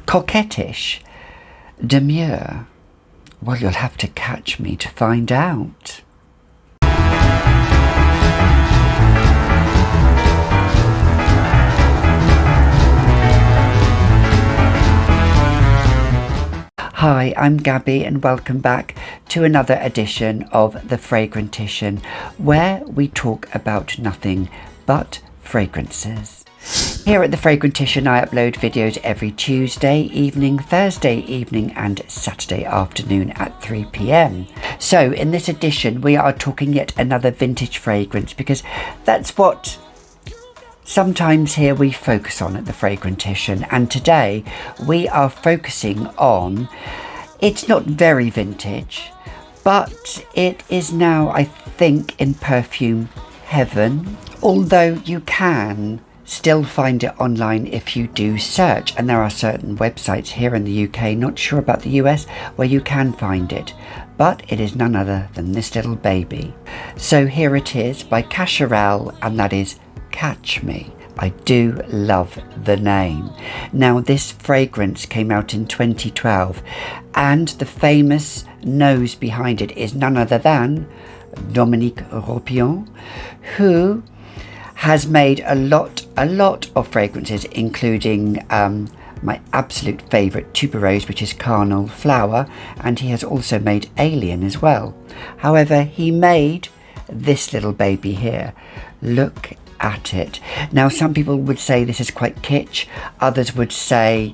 Coquettish? Demure? Well, you'll have to catch me to find out. Hi, I'm Gabby and welcome back to another edition of The Fragrantician, where we talk about nothing but fragrances. Here at The Fragrantician, I upload videos every Tuesday evening, Thursday evening and Saturday afternoon at 3 p.m. So in this edition, we are talking yet another vintage fragrance, because that's what sometimes here we focus on at The Fragrantician. And today we are focusing on, it's not very vintage, but it is now, I think, in perfume heaven, although you can still find it online if you do search, and there are certain websites here in the UK, not sure about the US, where you can find it, but it is none other than this little baby. So here it is by Cacharel, and that is Catch Me. I do love the name. Now, this fragrance came out in 2012, and the famous nose behind it is none other than Dominique Ropion, who has made a lot of fragrances, including my absolute favourite tuberose, which is Carnal Flower, and he has also made Alien as well. However, he made this little baby here. Look at it. Now, some people would say this is quite kitsch, others would say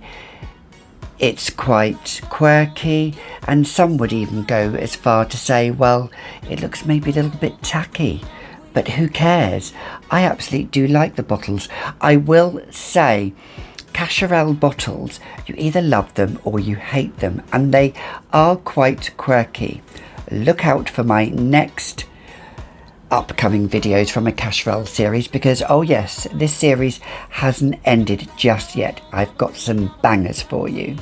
it's quite quirky, and some would even go as far to say, well, it looks maybe a little bit tacky. But who cares? I absolutely do like the bottles. I will say, Cacharel bottles, you either love them or you hate them, and they are quite quirky. Look out for my next upcoming videos from a Cacharel series, because, oh yes, this series hasn't ended just yet. I've got some bangers for you.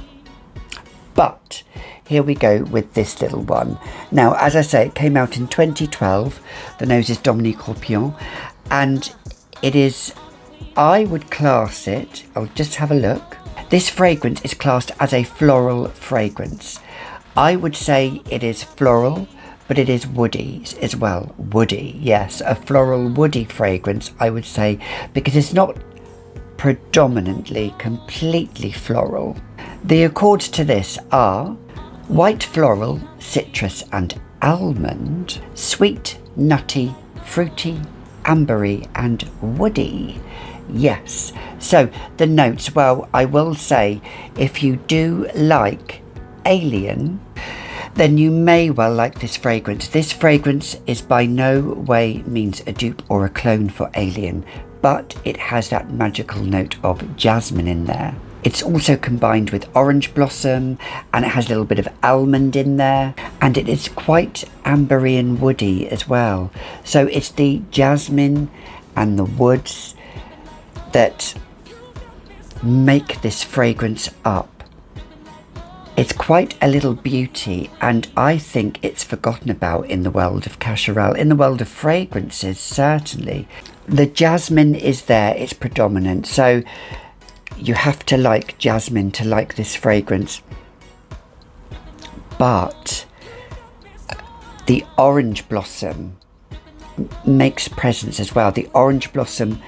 But here we go with this little one. Now, as I say, it came out in 2012. The nose is Dominique Ropion, and it is, I would class it, I'll just have a look. This fragrance is classed as a floral fragrance. I would say it is floral, but it is woody as well. Woody, yes, a floral woody fragrance, I would say, because it's not predominantly completely floral. The accords to this are white floral, citrus and almond, sweet, nutty, fruity, ambery and woody. Yes, so the notes, well, I will say, if you do like Alien, then you may well like this fragrance. This fragrance is by no way means a dupe or a clone for Alien, but it has that magical note of jasmine in there. It's also combined with orange blossom, and it has a little bit of almond in there, and it is quite ambery and woody as well. So it's the jasmine and the woods that make this fragrance up. It's quite a little beauty, and I think it's forgotten about in the world of Cacharel, in the world of fragrances, certainly. The jasmine is there, it's predominant, so you have to like jasmine to like this fragrance. But the orange blossom makes presence as well. The orange blossom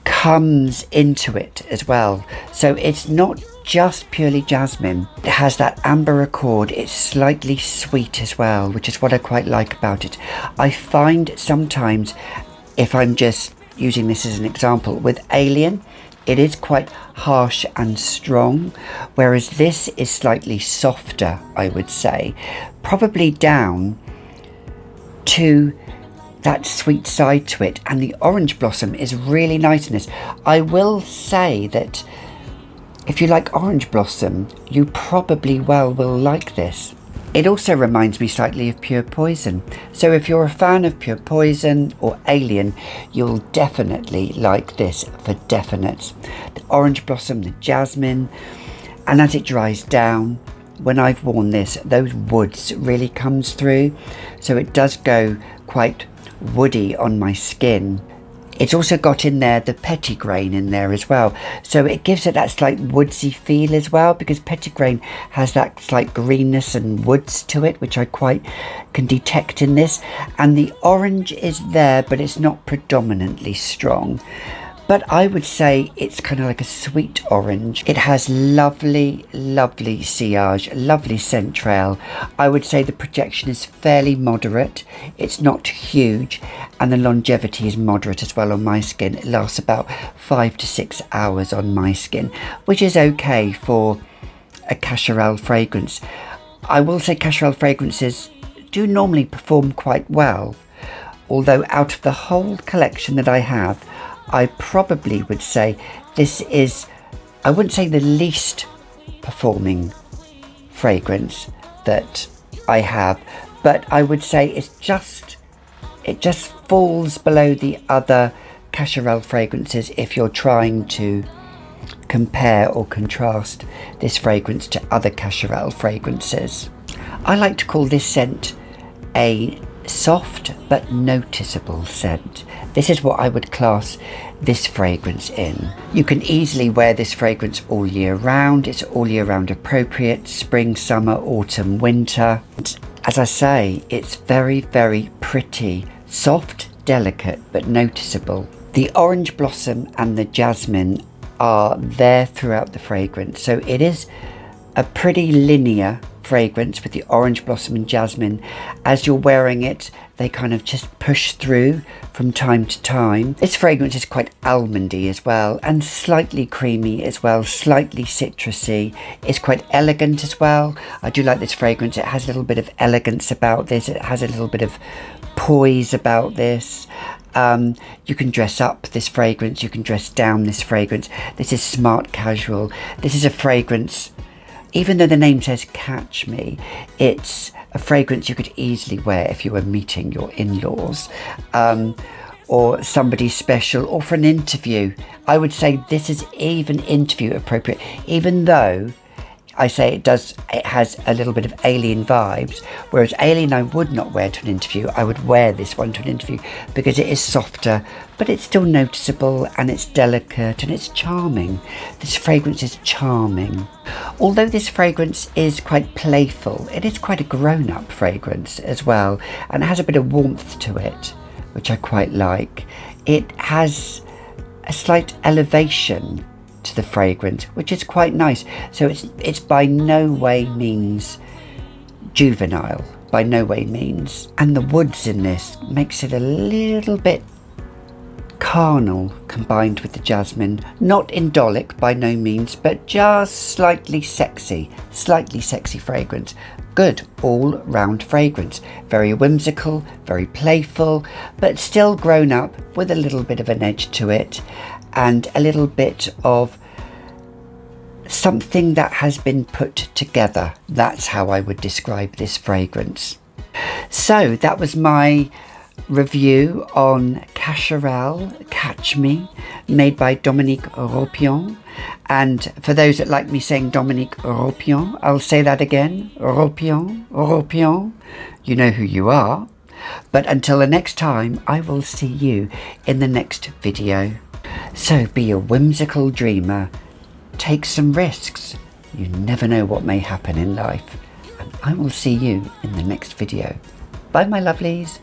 comes into it as well. So it's not just purely jasmine. It has that amber accord. It's slightly sweet as well, which is what I quite like about it. I find sometimes, if I'm just using this as an example, with Alien, it is quite harsh and strong, whereas this is slightly softer, I would say, probably down to that sweet side to it, and the orange blossom is really nice in this. I will say that if you like orange blossom, you probably will like this. It also reminds me slightly of Pure Poison. So if you're a fan of Pure Poison or Alien, you'll definitely like this for definite. The orange blossom, the jasmine, and as it dries down, when I've worn this, those woods really comes through. So it does go quite woody on my skin. It's also got in there the petitgrain in there as well. So it gives it that slight woodsy feel as well, because petitgrain has that slight greenness and woods to it, which I quite can detect in this. And the orange is there, but it's not predominantly strong. But I would say it's kind of like a sweet orange. It has lovely, lovely sillage, lovely centrale. I would say the projection is fairly moderate. It's not huge, and the longevity is moderate as well on my skin. It lasts about 5 to 6 hours on my skin, which is okay for a Cacharel fragrance. I will say Cacharel fragrances do normally perform quite well, although out of the whole collection that I have, I probably would say this is, I wouldn't say the least performing fragrance that I have, but I would say it just falls below the other Cacharel fragrances if you're trying to compare or contrast this fragrance to other Cacharel fragrances. I like to call this scent a soft but noticeable scent. This is what I would class this fragrance in. You can easily wear this fragrance all year round. It's all year round appropriate, spring, summer, autumn, winter. As I say, it's very, very pretty, soft, delicate, but noticeable. The orange blossom and the jasmine are there throughout the fragrance. So it is a pretty linear fragrance with the orange blossom and jasmine. As you're wearing it, they kind of just push through from time to time. This fragrance is quite almondy as well, and slightly creamy as well, slightly citrusy. It's quite elegant as well. I do like this fragrance. It has a little bit of elegance about this. It has a little bit of poise about this. You can dress up this fragrance, you can dress down this fragrance. This is smart casual. This is a fragrance, even though the name says Catch Me, it's a fragrance you could easily wear if you were meeting your in-laws, or somebody special, or for an interview. I would say this is even interview appropriate, even though I say it has a little bit of Alien vibes, whereas Alien I would not wear to an interview. I would wear this one to an interview because it is softer, but it's still noticeable, and it's delicate, and it's charming. This fragrance is charming. Although this fragrance is quite playful, it is quite a grown-up fragrance as well, and it has a bit of warmth to it, which I quite like. It has a slight elevation to the fragrance, which is quite nice. So it's by no way means juvenile, by no way means. And the woods in this makes it a little bit carnal combined with the jasmine. Not indolic by no means, but just slightly sexy fragrance. Good all-round fragrance. Very whimsical, very playful, but still grown up with a little bit of an edge to it, and a little bit of something that has been put together. That's how I would describe this fragrance. So that was my review on Cacharel Catch Me, made by Dominique Ropion. And for those that like me saying Dominique Ropion, I'll say that again. Ropion, you know who you are. But until the next time, I will see you in the next video. So be a whimsical dreamer, take some risks. You never know what may happen in life. And I will see you in the next video. Bye, my lovelies.